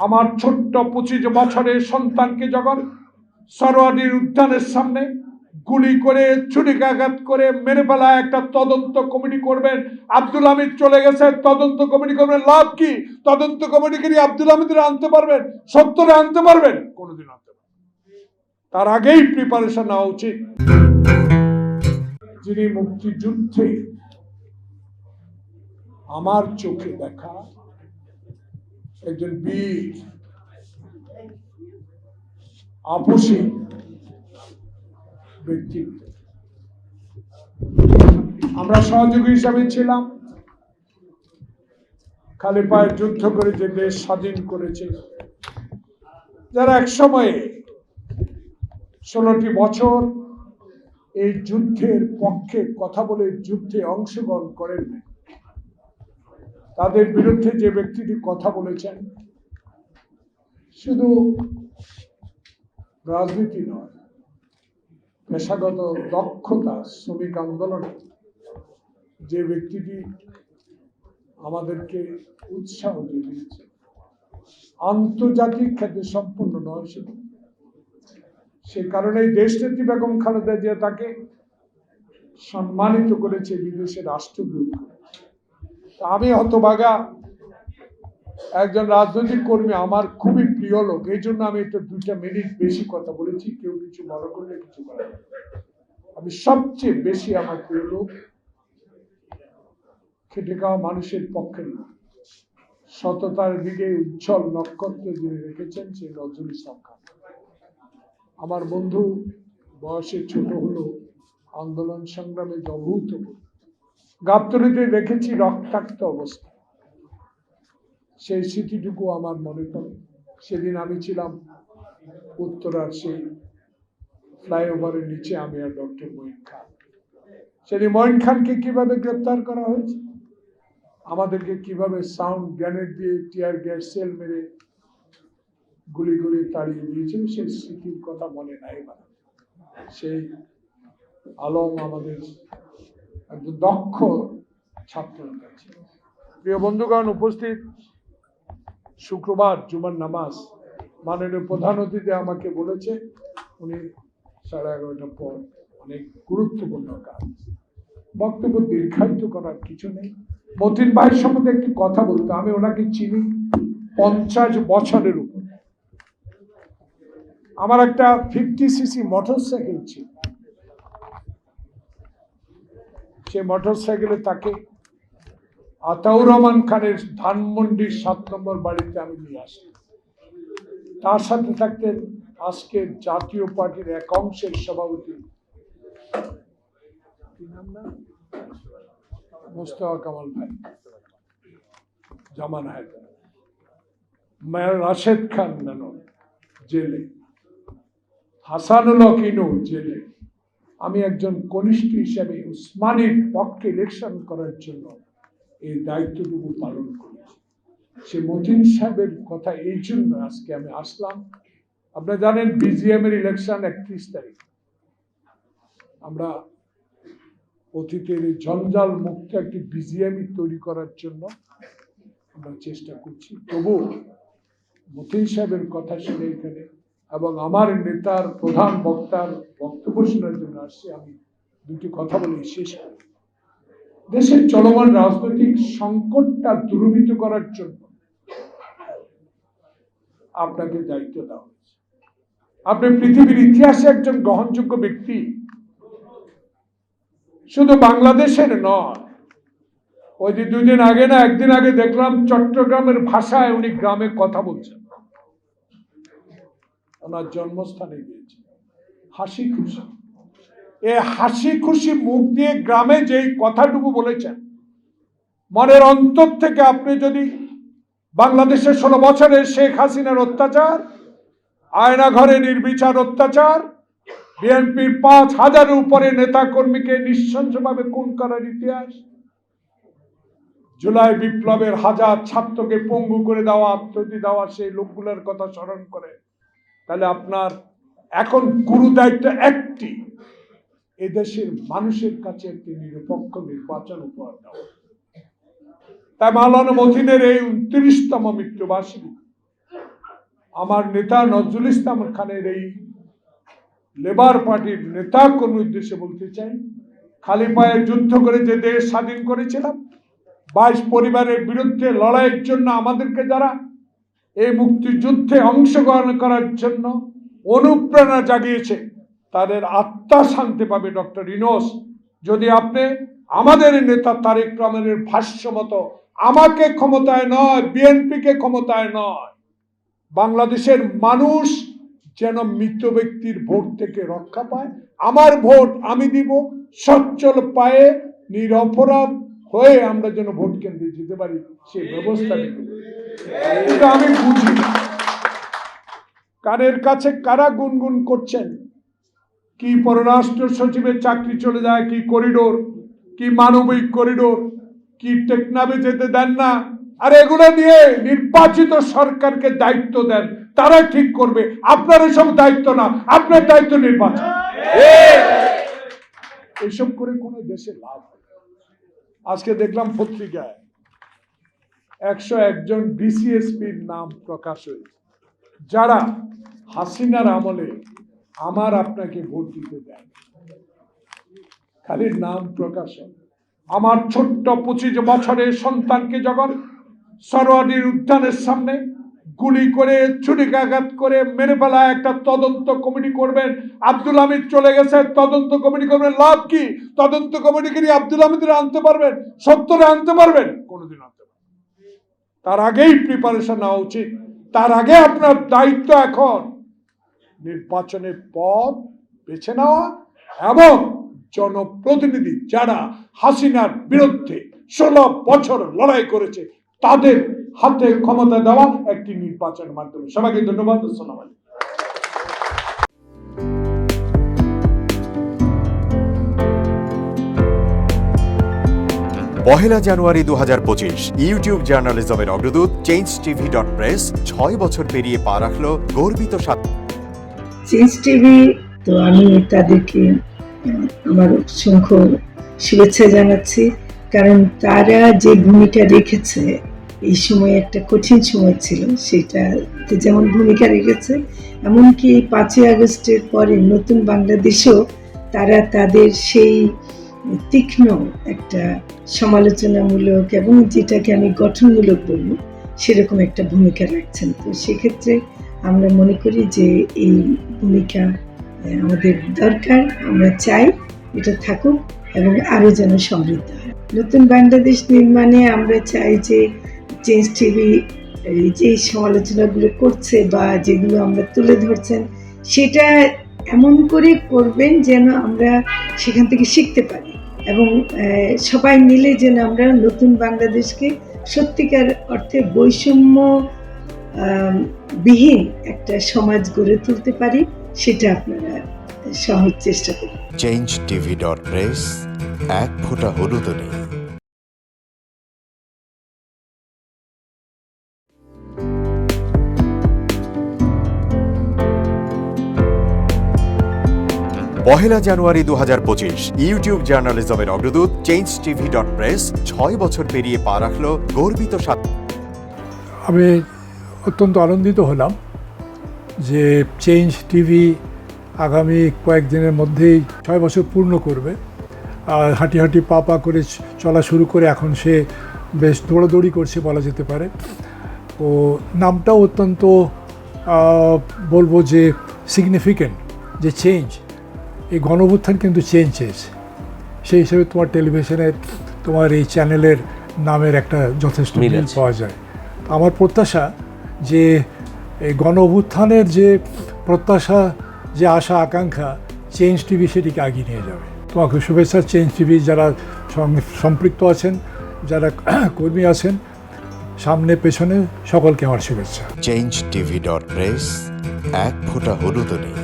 আমার ছোট্ট 25 বছরের সন্তানকে যখন সরোয়ার্দীর উদ্যানের সামনে গুলি করে ছুরিকাঘাত করে মেরে ফেলা, একটা তদন্ত কমিটি করবেন। আব্দুল হামিদ চলে গেছে, তদন্ত কমিটি করবেন, লাভ কি? তদন্ত কমিটিকে নিয়ে আব্দুল হামিদরা আনতে পারবেন? সত্তরে আনতে পারবেন? কোনোদিন আনতে পারবেন? তার আগেই প্রিপারেশন নেওয়া উচিত। যিনি মুক্তিযুদ্ধে আমার চোখে দেখা একজন বীর, আপসী ব্যক্তিত্ব, আমরা সহযোগী হিসাবে ছিলাম। খালি পায়ে যুদ্ধ করে যে দেশ স্বাধীন করেছে, যারা এক সময়ে 16টি বছর এই যুদ্ধের পক্ষে কথা বলে যুদ্ধে অংশগ্রহণ করেন, তাদের বিরুদ্ধে যে ব্যক্তিটি কথা বলেছেন, শুধু রাজনীতি নয়, পেশাগত দক্ষতা, শ্রমিক আন্দোলনে যে ব্যক্তিটি আমাদেরকে উৎসাহ দিয়েছে, আন্তর্জাতিক খ্যাতি সম্পন্ন নয় শুধু, সে কারণে দেশনেত্রী বেগম খালেদা জিয়া তাকে সম্মানিত করেছে বিদেশের রাষ্ট্রদূত। আমি হতভাগা একজন রাজনৈতিক কর্মী, আমার খুবই প্রিয় লোক, এই জন্য আমি একটু 2 মিনিট বেশি কথা বলেছি। কেউ কিছু মনে করলে কিছু বলে। আমি সবচেয়ে বেশি আমার প্রিয় লোক খেটে খাওয়া মানুষের পক্ষে না, সততার দিকে উজ্জ্বল নক্ষত্র যিনি রেখেছেন, সেই নজরুল ইসলাম খান। আমার বন্ধু, বয়সে ছোট হলো, আন্দোলন সংগ্রামে অভূত। গাবতলীতে দেখেছি রক্তাক্ত অবস্থা, সেই স্মৃতিটুকু আমার মনে পড়ে। সেদিন আমি ছিলাম উত্তরার সেই ফ্লাইওভারের নিচে, আমি আর ডক্টর মঈন খান। সেদিন মঈন খানকে কিভাবে গ্রেপ্তার করা হয়েছে, আমাদেরকে কিভাবে সাউন্ড গ্রেনেড দিয়ে, টিয়ার গ্যাস সেল মেরে গুলি গুলি তাড়িয়ে দিয়েছিল, সেই স্মৃতির কথা মনে নাই। সেই আলম আমাদের একজন দক্ষ ছাত্র। প্রিয় বন্ধুগণ উপস্থিত, শুক্রবার জুমার নামাজ মাননীয় প্রধান অতিথি আমাকে বলেছে উনি 11:30টার পর অনেক গুরুত্বপূর্ণ কাজ। বক্তব্য দীর্ঘায়িত করার কিছু নেই। মতিন ভাইয়ের সম্বন্ধে একটি কথা বলতে, আমি ওনাকে চিনি 50 বছরের উপর। আমার একটা 50cc মোটরসাইকেল ছিল, সেই মোটরসাইকেলে তাকে আতাউর রহমান খানের ধানমন্ডির 7 নম্বর বাড়িতে আমি নিয়ে আসি। তার সাথে থাকতেন আজকের জাতীয় পার্টির এক অংশের সভাপতি মোস্তফা কামাল ভাই, জামান হায়দার, মেয়র রাশেদ খান মেনন জেলে, হাসানুল হক ইনু জেলে। আমি একজন কনিষ্ঠ হিসাবে উসমানীর পক্ষে ইলেকশন করার জন্য এই দায়িত্বটুকু পালন করেছি। সে মতিন সাহেবের কথা এই জন্য আজকে আমি আসলাম। আপনারা জানেন বিজিএম এর ইলেকশন 31 তারিখ। আমরা অতীতের জঞ্জাল মুক্ত একটি বিজিএম তৈরি করার জন্য আমরা চেষ্টা করছি। তবু মতিন সাহেবের কথা শুনে এখানে এবং আমার নেতার প্রধান বক্তার বক্তব্য শোনার জন্য আসছি। আমি 2টি কথা বলে শেষ করি। দেশের চলমান রাজনৈতিক সংকটটা দূরীভূত করার জন্য আপনাকে দায়িত্ব দেওয়া হয়েছে। আপনি পৃথিবীর ইতিহাসে একজন গ্রহণযোগ্য ব্যক্তি, শুধু বাংলাদেশের নয়। ওই যে 2 দিন আগে না, একদিন আগে দেখলাম চট্টগ্রামের ভাষায় উনি গ্রামে কথা বলছেন, ওনার জন্মস্থানে গিয়েছে। হাসি খুশি, এই হাসি খুশি মুখ দিয়ে গ্রামে যেই কথাটুকু বলেছেন, মনের অন্তর থেকে আপনি যদি বাংলাদেশের 16 বছরের শেখ হাসিনার অত্যাচার, আয়না ঘরে নির্বিচার অত্যাচার, বিএনপির 5000-এর উপরে নেতা কর্মীকে নৃশংসভাবে খুন করার ইতিহাস, জুলাই বিপ্লবের 1000 ছাত্রকে পঙ্গু করে দেওয়া, আত্মহত্যা দেওয়া, সেই লোকগুলোর কথা স্মরণ করে, তাহলে আপনার এখন গুরু দায়িত্ব একটি, এদেশের মানুষের কাছে একটি নিরপেক্ষ নির্বাচন উপহার দেওয়া। তাই মাওলানা মতিনের এই 29তম মৃত্যুবার্ষিকী আমার নেতা নজরুল ইসলাম খানের এই লেবার পার্টির নেতা কর্মী উদ্দেশ্যে বলতে চাই, খালি পায়ে যুদ্ধ করে যে দেশ স্বাধীন করেছিলাম, 22 পরিবারের বিরুদ্ধে লড়াইয়ের জন্য আমাদেরকে যারা এই মুক্তিযুদ্ধে অংশগ্রহণ করার জন্য অনুপ্রেরণা জাগিয়েছে, তাদের আত্মা শান্তি পাবে। ডক্টর ইউনূস, যদি আপনি আমাদের নেতা তারেক রহমানের ভাষ্য মতো আমাকে ক্ষমতায় নয়, বিএনপিকে ক্ষমতায় নয়, বাংলাদেশের মানুষ যেন মৃত ব্যক্তির ভোট থেকে রক্ষা পায়, আমার ভোট আমি দিব, সচ্ছল পায়ে নিরপরাধ হয়ে আমরা যেন ভোট কেন্দ্রে যেতে পারি, সেই ব্যবস্থা নিতে। কিন্তু আমি বুঝি কারের কাছে কারা গুনগুন করছেন, কি পররাষ্ট্র সচিবের চাকরি চলে যায়, কি করিডোর, কি মানবিক করিডোর, কি টেকনাফে যেতে দেন না। আর এগুলো নিয়ে নির্বাচিত সরকারকে দায়িত্ব দেন, তারা ঠিক করবে। আপনার এসব দায়িত্ব না, আপনার দায়িত্ব নির্বাচন। এসব করে কোনো দেশে লাভ হয়? আজকে দেখলাম পত্রিকায় 101 জন ডিসিএসপির নাম প্রকাশ হয়েছে, যারা হাসিনার আমলে আমার আপনাকে ভোট দিতে দেন। খালি নাম প্রকাশ। আমার ছোট্ট 25 বছরের সন্তানকে যখন সরোয়ার্দীর উদ্যানের সামনে গুলি করে ছুরিকাঘাত করে মেরে ফেলা, একটা তদন্ত কমিটি করবেন। আব্দুল হামিদ চলে গেছে, তদন্ত কমিটি করবেন, লাভ কি? তদন্ত কমিটিকে নিয়ে আব্দুল হামিদের আনতে পারবেন? সত্যরে আনতে পারবেন? কোনোদিন আনতে পারবেন? তার আগেই প্রিপারেশন নেওয়া উচিত। তার আগে আপনার দায়িত্ব এখন নির্বাচনের পথ বেছে নেওয়া এবং জনপ্রতিনিধি যারা হাসিনার বিরুদ্ধে 16 বছর লড়াই করেছে, তাদের হাতে ক্ষমতা দেওয়া একটি নির্বাচনের মাধ্যমে। সবাইকে ধন্যবাদ। আসসালামু আলাইকুম। পহেলা জানুয়ারি 2025 ইউটিউব জার্নালিজমের অগ্রদূত changetv.press 6 বছর পেরিয়ে পা রাখলো গর্বিত চেঞ্জ টিভি, তো আমি তাদেরকে আমার অসংখ্য শুভেচ্ছা জানাচ্ছি, কারণ তারা যে ভূমিকা রেখেছে এই সময়, একটা কঠিন সময় ছিল, সেটাতে যেমন ভূমিকা রেখেছে, এমনকি 5ই আগস্টের পরে নতুন বাংলাদেশেও তারা তাদের সেই তীক্ষ্ণ একটা সমালোচনামূলক এবং যেটাকে আমি গঠনমূলক বলব, সেরকম একটা ভূমিকা রাখছেন। তো সেক্ষেত্রে আমরা মনে করি যে এই ভূমিকা আমাদের দরকার, আমরা চাই এটা থাকুক এবং আরও যেন সমৃদ্ধ হয়। নতুন বাংলাদেশ নির্মাণে আমরা চাই যে চেঞ্জ টিভি যে সমালোচনাগুলো করছে বা যেগুলো আমরা তুলে ধরছেন, সেটা এমন করে করবেন যেন আমরা সেখান থেকে শিখতে পারি এবং সবাই মিলে যেন আমরা নতুন বাংলাদেশকে সত্যিকার অর্থে বৈষম্য বিহীন একটা সমাজ গড়ে তুলতে পারি, সেটা আপনারা সহজ চেষ্টা করুন। changetv.press, এক ফোঁটা হলুদ নেই। পহেলা জানুয়ারি 2025 ইউটিউব জার্নালিজমের অগ্রদূত changetv.press 6 বছর পেরিয়ে পা রাখলো গর্বিত আমি অত্যন্ত আনন্দিত হলাম যে চেঞ্জ টিভি আগামী কয়েকদিনের মধ্যেই 6 বছর পূর্ণ করবে। আর হাঁটি হাঁটি পা পা করে চলা শুরু করে এখন সে বেশ দৌড়াদৌড়ি করছে বলা যেতে পারে। ও নামটাও অত্যন্ত বলবো যে সিগনিফিক্যান্ট, যে চেঞ্জ, এই গণঅভ্যুত্থান কিন্তু চেঞ্জ চেয়েছে। সেই হিসেবে তোমার টেলিভিশনের, তোমার এই চ্যানেলের নামের একটা যথেষ্ট মিল পাওয়া যায়। আমার প্রত্যাশা যে এই গণঅভ্যুত্থানের যে প্রত্যাশা, যে আশা আকাঙ্ক্ষা, চেঞ্জ টিভি সেটিকে এগিয়ে নিয়ে যাবে। তোমাকে শুভেচ্ছা। চেঞ্জ টিভি যারা সম্পৃক্ত আছেন, যারা কর্মী আছেন, সামনে পেছনে সকলকে আমার শুভেচ্ছা। changetv.press, এক ফোঁটা হলুদ নেই।